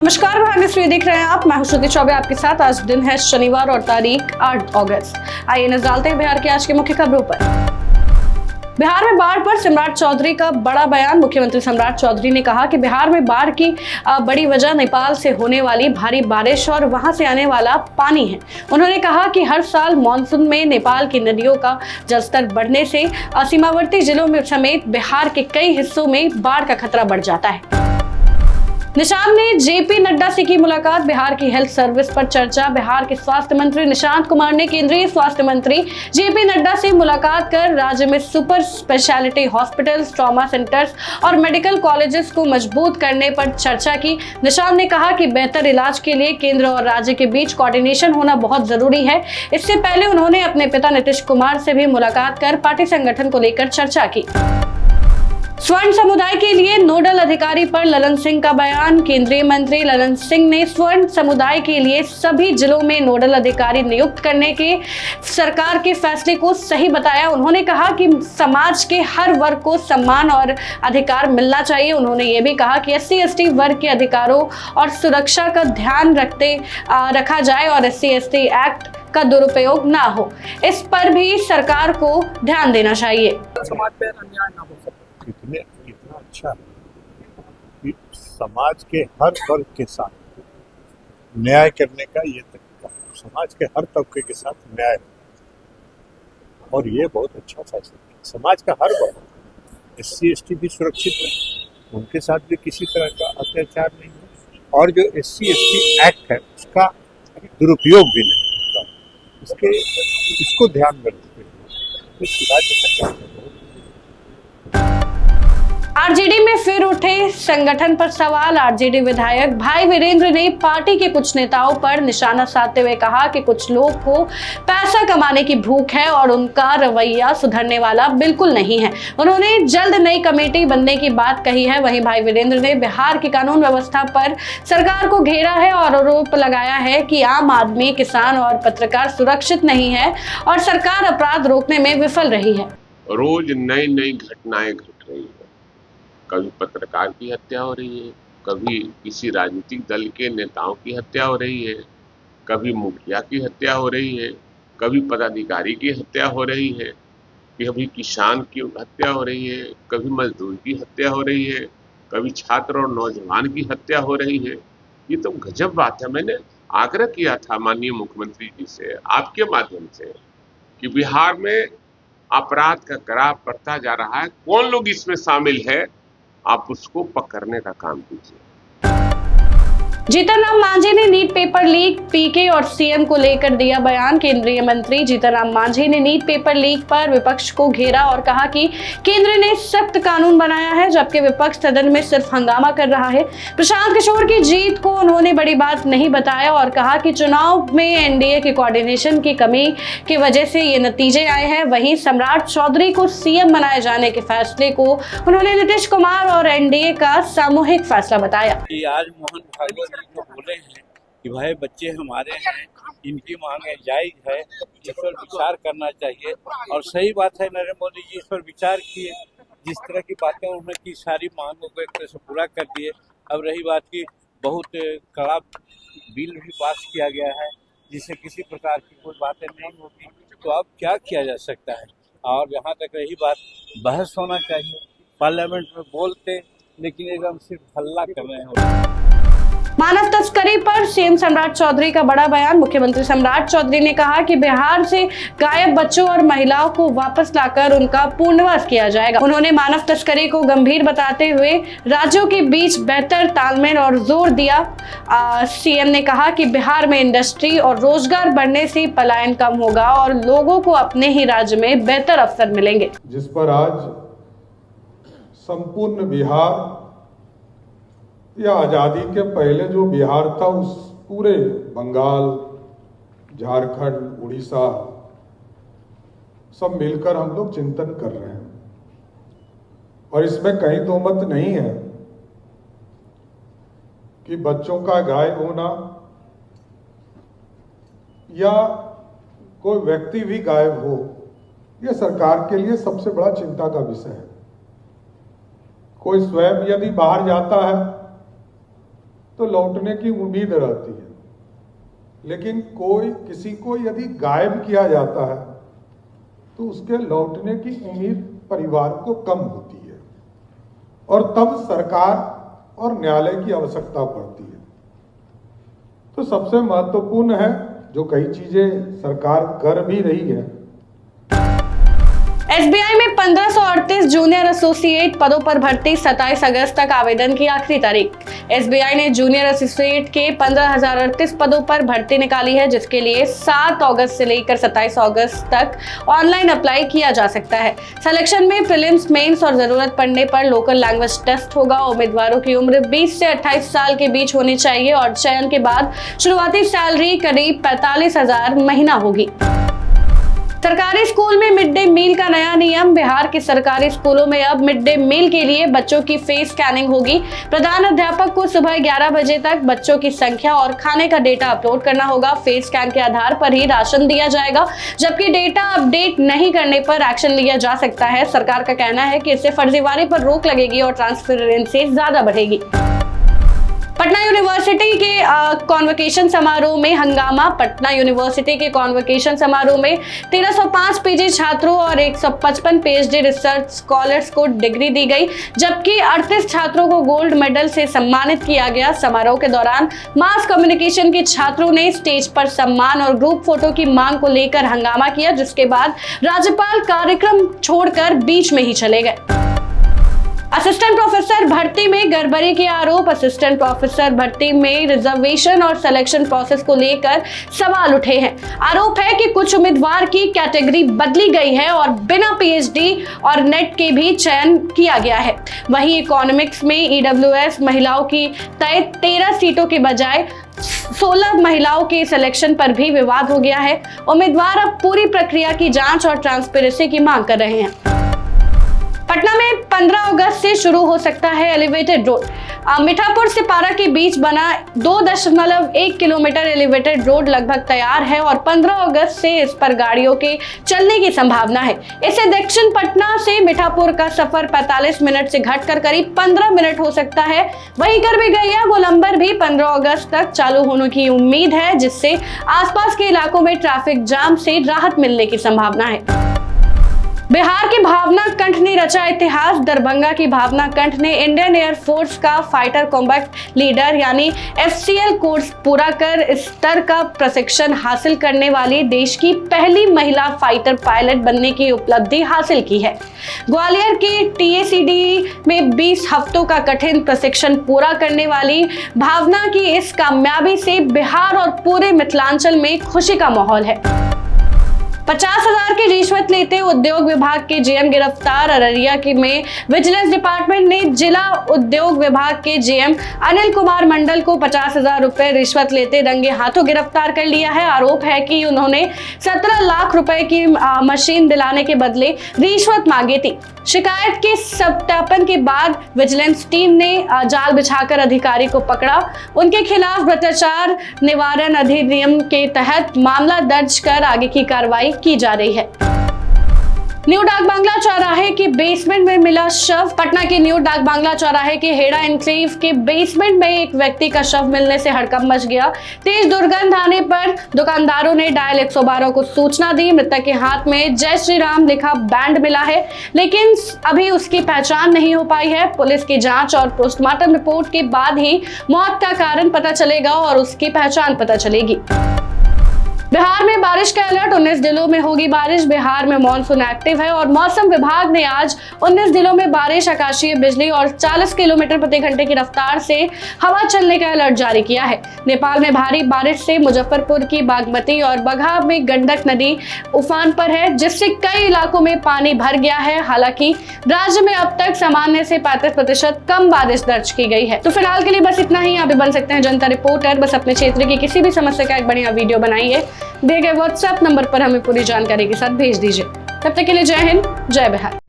नमस्कार, भाग्य श्री देख रहे हैं आप। मैं हूं श्रुति चौबे आपके साथ। आज दिन है शनिवार और तारीख 8 अगस्त। आइए नजर डालते हैं बिहार की आज की मुख्य खबरों पर। बिहार में बाढ़ पर सम्राट चौधरी का बड़ा बयान। मुख्यमंत्री सम्राट चौधरी ने कहा कि बिहार में बाढ़ की बड़ी वजह नेपाल से होने वाली भारी बारिश और वहां से आने वाला पानी है। उन्होंने कहा कि हर साल मानसून में नेपाल की नदियों का जलस्तर बढ़ने से सीमावर्ती जिलों में समेत बिहार के कई हिस्सों में बाढ़ का खतरा बढ़ जाता है। निशांत ने जेपी नड्डा से की मुलाकात। बिहार की हेल्थ सर्विस पर चर्चा। बिहार के स्वास्थ्य मंत्री निशांत कुमार ने केंद्रीय स्वास्थ्य मंत्री जेपी नड्डा से मुलाकात कर राज्य में super speciality hospitals, trauma centres और मेडिकल कॉलेजेस को मजबूत करने पर चर्चा की। निशांत ने कहा कि बेहतर इलाज के लिए केंद्र और राज्य के बीच कोऑर्डिनेशन होना बहुत जरूरी है। इससे पहले उन्होंने अपने पिता नीतीश कुमार से भी मुलाकात कर पार्टी संगठन को लेकर चर्चा की। स्वर्ण समुदाय के लिए नोडल अधिकारी पर ललन सिंह का बयान। केंद्रीय मंत्री ललन सिंह ने स्वर्ण समुदाय के लिए सभी जिलों में नोडल अधिकारी नियुक्त करने के सरकार के फैसले को सही बताया। उन्होंने कहा कि समाज के हर वर्ग को सम्मान और अधिकार मिलना चाहिए। उन्होंने ये भी कहा कि SC/ST वर्ग के अधिकारों और सुरक्षा का ध्यान रखा जाए और SC/ST एक्ट का दुरुपयोग ना हो, इस पर भी सरकार को ध्यान देना चाहिए। समाज पे अन्याय ना हो सके। इतना अच्छा है कि समाज के हर वर्ग के साथ न्याय करने का ये तरीका है। समाज के हर तबके के साथ न्याय, और ये बहुत अच्छा फैसला है। समाज का हर वर्ग, SC/ST भी सुरक्षित रहे, उनके साथ भी किसी तरह का अत्याचार नहीं हो, और जो SC/ST एक्ट है उसका दुरुपयोग भी नहीं होता। इसको ध्यान में रखते हुए राज्य सरकार ने आरजेडी में फिर उठे संगठन पर सवाल। आरजेडी विधायक भाई वीरेंद्र ने पार्टी के कुछ नेताओं पर निशाना साधते हुए कहा कि कुछ लोग को पैसा कमाने की भूख है और उनका रवैया सुधरने वाला बिल्कुल नहीं है। उन्होंने जल्द नई कमेटी बनने की बात कही है। वहीं भाई वीरेंद्र ने बिहार की कानून व्यवस्था पर सरकार को घेरा है और आरोप लगाया है कि आम आदमी, किसान और पत्रकार सुरक्षित नहीं है और सरकार अपराध रोकने में विफल रही है। रोज नई नई घटनाएं घट रही है। कभी पत्रकार की हत्या हो रही है, कभी किसी राजनीतिक दल के नेताओं की हत्या हो रही है, कभी मुखिया की हत्या हो रही है, कभी पदाधिकारी की हत्या हो रही है, कभी किसान की हत्या हो रही है, कभी मजदूर की हत्या हो रही है, कभी छात्र और नौजवान की हत्या हो रही है। ये तो गजब बात है। मैंने आग्रह किया था माननीय मुख्यमंत्री जी से आपके माध्यम से कि बिहार में अपराध का ग्राफ बढ़ता जा रहा है, कौन लोग इसमें शामिल है, आप उसको पकड़ने का काम कीजिए। जीतन राम मांझी ने नीट पेपर लीक, पीके और सीएम को लेकर दिया बयान। केंद्रीय मंत्री जीतन राम मांझी ने नीट पेपर लीक पर विपक्ष को घेरा और कहा कि केंद्र ने सख्त कानून बनाया है जबकि विपक्ष सदन में सिर्फ हंगामा कर रहा है। प्रशांत किशोर की जीत को उन्होंने बड़ी बात नहीं बताया और कहा कि चुनाव में एनडीए के कोऑर्डिनेशन की कमी की वजह से ये नतीजे आए हैं। वहीं सम्राट चौधरी को सीएम बनाए जाने के फैसले को उन्होंने नीतीश कुमार और एनडीए का सामूहिक फैसला बताया। आज मोहन भागवत तो बोले हैं कि भाई बच्चे हमारे हैं, इनकी मांगे जायज है, इस पर विचार करना चाहिए। और सही बात है, नरेंद्र मोदी जी इस पर विचार किए। जिस तरह की बातें उन्होंने की, सारी मांगों को एक तरह से पूरा कर दिए। अब रही बात की, बहुत कड़ा बिल भी पास किया गया है जिससे किसी प्रकार की कोई बातें नहीं होगी। तो अब क्या किया जा सकता है। और जहाँ तक रही बात, बहस होना चाहिए। पार्लियामेंट में बोलते लेकिन एकदम सिर्फ हल्ला कर रहे हैं। मानव तस्करी पर सीएम सम्राट चौधरी का बड़ा बयान। मुख्यमंत्री सम्राट चौधरी ने कहा कि बिहार से गायब बच्चों और महिलाओं को वापस लाकर उनका पुनर्वास किया जाएगा। उन्होंने मानव तस्करी को गंभीर बताते हुए राज्यों के बीच बेहतर तालमेल और जोर दिया। सीएम ने कहा कि बिहार में इंडस्ट्री और रोजगार बढ़ने से पलायन कम होगा और लोगों को अपने ही राज्य में बेहतर अवसर मिलेंगे। जिस पर आज संपूर्ण बिहार या आज़ादी के पहले जो बिहार था, उस पूरे बंगाल, झारखंड, उड़ीसा सब मिलकर हम लोग चिंतन कर रहे हैं। और इसमें कहीं दो मत नहीं है कि बच्चों का गायब होना या कोई व्यक्ति भी गायब हो, यह सरकार के लिए सबसे बड़ा चिंता का विषय है। कोई स्वयं यदि बाहर जाता है तो लौटने की उम्मीद रहती है, लेकिन किसी को यदि गायब किया जाता है तो उसके लौटने की उम्मीद परिवार को कम होती है और तब सरकार और न्यायालय की आवश्यकता पड़ती है। तो सबसे महत्वपूर्ण है, जो कई चीजें सरकार कर भी रही है। एसबीआई में 1538 जूनियर एसोसिएट पदों पर भर्ती 27 अगस्त तक आवेदन की आखिरी तारीख। एसबीआई ने जूनियर एसोसिएट के 15,038 पदों पर भर्ती निकाली है, जिसके लिए 7 अगस्त से लेकर 27 अगस्त तक ऑनलाइन अप्लाई किया जा सकता है। सिलेक्शन में प्रीलिम्स, मेंस और जरूरत पड़ने पर लोकल लैंग्वेज टेस्ट होगा। उम्मीदवारों की उम्र 20 से 28 साल के बीच होनी चाहिए और चयन के बाद शुरुआती सैलरी करीब 45,000 महीना होगी। सरकारी स्कूल में मिड डे मील का नया नियम। बिहार के सरकारी स्कूलों में अब मिड डे मील के लिए बच्चों की फेस स्कैनिंग होगी। प्रधान अध्यापक को सुबह 11 बजे तक बच्चों की संख्या और खाने का डेटा अपलोड करना होगा। फेस स्कैन के आधार पर ही राशन दिया जाएगा, जबकि डेटा अपडेट नहीं करने पर एक्शन लिया जा सकता है। सरकार का कहना है कि इससे फर्जीवाड़े पर रोक लगेगी और ट्रांसपेरेंसी ज्यादा बढ़ेगी। पटना यूनिवर्सिटी के कॉन्वोकेशन समारोह में हंगामा। पटना यूनिवर्सिटी के कॉन्वोकेशन समारोह में 1305 पीजी छात्रों और 155 पीएचडी रिसर्च स्कॉलर्स को डिग्री दी गई, जबकि 38 छात्रों को गोल्ड मेडल से सम्मानित किया गया। समारोह के दौरान मास कम्युनिकेशन के छात्रों ने स्टेज पर सम्मान और ग्रुप फोटो की मांग को लेकर हंगामा किया, जिसके बाद राज्यपाल कार्यक्रम छोड़कर बीच में ही चले गए। असिस्टेंट प्रोफेसर भर्ती में गड़बड़ी के आरोप। असिस्टेंट प्रोफेसर भर्ती में रिजर्वेशन और सिलेक्शन प्रोसेस को लेकर सवाल उठे हैं। आरोप है कि कुछ उम्मीदवार की कैटेगरी बदली गई है और बिना पीएचडी और नेट के भी चयन किया गया है। वहीं इकोनॉमिक्स में ईडब्ल्यूएस महिलाओं की तय 13 सीटों के बजाय 16 महिलाओं के सिलेक्शन पर भी विवाद हो गया है। उम्मीदवार अब पूरी प्रक्रिया की जांच और ट्रांसपेरेंसी की मांग कर रहे हैं। पटना में 15 अगस्त से शुरू हो सकता है एलिवेटेड रोड। मीठापुर से पारा के बीच बना 2.1 किलोमीटर एलिवेटेड रोड लगभग तैयार है और 15 अगस्त से इस पर गाड़ियों के चलने की संभावना है। इससे दक्षिण पटना से मीठापुर का सफर 45 मिनट से घटकर करीब 15 मिनट हो सकता है। वहीं करबी गैया गोलंबर भी 15 अगस्त तक चालू होने की उम्मीद है, जिससे आसपास के इलाकों में ट्रैफिक जाम से राहत मिलने की संभावना है। बिहार की भावना कंठ ने रचा इतिहास। दरभंगा की भावना कंठ ने इंडियन एयरफोर्स का फाइटर कॉम्बैट लीडर यानी FCL कोर्स पूरा कर इस स्तर का प्रशिक्षण हासिल करने वाली देश की पहली महिला फाइटर पायलट बनने की उपलब्धि हासिल की है। ग्वालियर के TACD में 20 हफ्तों का कठिन प्रशिक्षण पूरा करने वाली भावना की इस कामयाबी से बिहार और पूरे मिथिलांचल में खुशी का माहौल है। 50,000 की रिश्वत लेते उद्योग विभाग के GM गिरफ्तार। अररिया में विजिलेंस डिपार्टमेंट ने जिला उद्योग विभाग के GM अनिल कुमार मंडल को 50,000 रुपए रिश्वत लेते रंगे हाथों गिरफ्तार कर लिया है। आरोप है कि उन्होंने 17 लाख रुपए की मशीन दिलाने के बदले रिश्वत मांगी थी। शिकायत के सत्यापन के बाद विजिलेंस टीम ने जाल बिछाकर अधिकारी को पकड़ा। उनके खिलाफ भ्रष्टाचार निवारण अधिनियम के तहत मामला दर्ज कर आगे की कार्रवाई की जा रही है। न्यू डाक बांग्ला चौराहे के बेसमेंट में मिला शव। पटना के न्यू डाक बांग्ला चौराहे के हेड़ा एनक्लेव के बेसमेंट में एक व्यक्ति का शव मिलने से हड़कंप मच गया। तेज दुर्गंध आने पर दुकानदारों ने डायल 112 को सूचना दी। मृतक के हाथ में जय श्री राम लिखा बैंड मिला है, लेकिन अभी उसकी पहचान नहीं हो पाई है। पुलिस की जांच और पोस्टमार्टम रिपोर्ट के बाद ही मौत का कारण पता चलेगा और उसकी पहचान पता चलेगी। बिहार में बारिश का अलर्ट। 19 जिलों में होगी बारिश। बिहार में मानसून एक्टिव है और मौसम विभाग ने आज 19 जिलों में बारिश, आकाशीय बिजली और 40 किलोमीटर प्रति घंटे की रफ्तार से हवा चलने का अलर्ट जारी किया है। नेपाल में भारी बारिश से मुजफ्फरपुर की बागमती और बगहा में गंडक नदी उफान पर है, जिससे कई इलाकों में पानी भर गया है। हालांकि राज्य में अब तक सामान्य से 35% कम बारिश दर्ज की गई है। तो फिलहाल के लिए बस इतना ही। आप भी बन सकते हैं जनता रिपोर्टर। बस अपने क्षेत्र की किसी भी समस्या का एक बढ़िया वीडियो बनाइए, दिए गए WhatsApp नंबर पर हमें पूरी जानकारी के साथ भेज दीजिए। तब तक के लिए जय हिंद, जय बिहार।